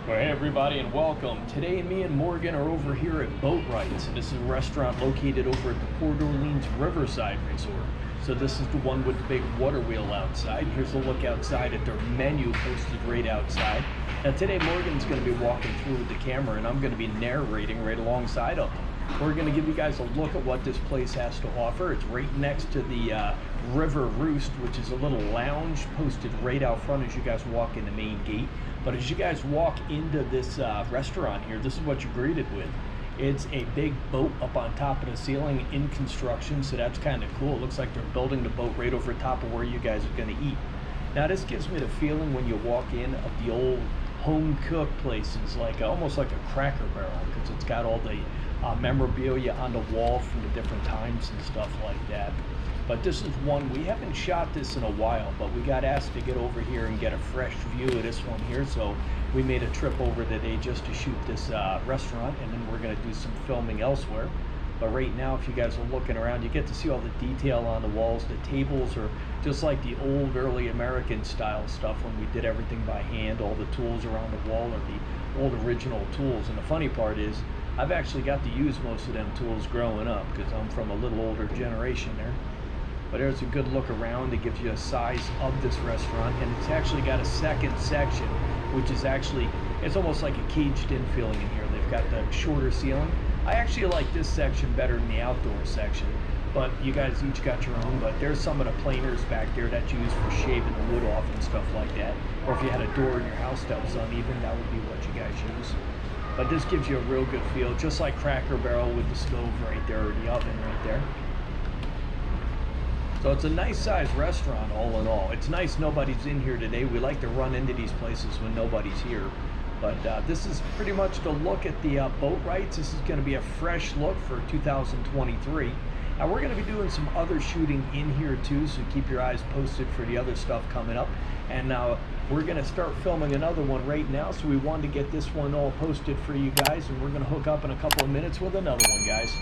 Well, hey everybody and welcome. Today me and Morgan are over here at BoatWrights. This is a restaurant located over at the Port Orleans Riverside Resort. So this is the one with the big water wheel outside. Here's a look outside at their menu posted right outside. Now today Morgan's going to be walking through with the camera and I'm going to be narrating right alongside of him. We're going to give you guys a look at what this place has to offer. It's right next to the River Roost, which is a little lounge posted right out front as you guys walk in the main gate. But as you guys walk into this restaurant here, this is what you're greeted with. It's a big boat up on top of the ceiling in construction, so that's kind of cool. It looks like they're building the boat right over top of where you guys are going to eat. Now this gives me the feeling when you walk in of the old home cooked places, like almost like a Cracker Barrel, because it's got all the memorabilia on the wall from the different times and stuff like that. But this is one, we haven't shot this in a while, but we got asked to get over here and get a fresh view of this one here, so we made a trip over today just to shoot this restaurant, and then we're going to do some filming elsewhere. But right now, if you guys are looking around, you get to see all the detail on the walls. The tables are just like the old early American style stuff when we did everything by hand. All the tools around the wall are the old original tools, and the funny part is I've actually got to use most of them tools growing up because I'm from a little older generation there. But there's a good look around. It gives you a size of this restaurant, and it's actually got a second section, which is actually, it's almost like a caged in feeling in here. They've got the shorter ceiling. I actually like this section better than the outdoor section, but you guys each got your own. But there's some of the planers back there that you use for shaving the wood off and stuff like that. Or if you had a door in your house that was uneven, that would be what you guys use. But this gives you a real good feel, just like Cracker Barrel with the stove right there, or the oven right there. So it's a nice sized restaurant all in all. It's nice nobody's in here today. We like to run into these places when nobody's here. But this is pretty much the look at the BoatWrights. This is going to be a fresh look for 2023. Now we're going to be doing some other shooting in here too, so keep your eyes posted for the other stuff coming up. And now we're going to start filming another one right now, so we wanted to get this one all posted for you guys, and we're going to hook up in a couple of minutes with another one, guys.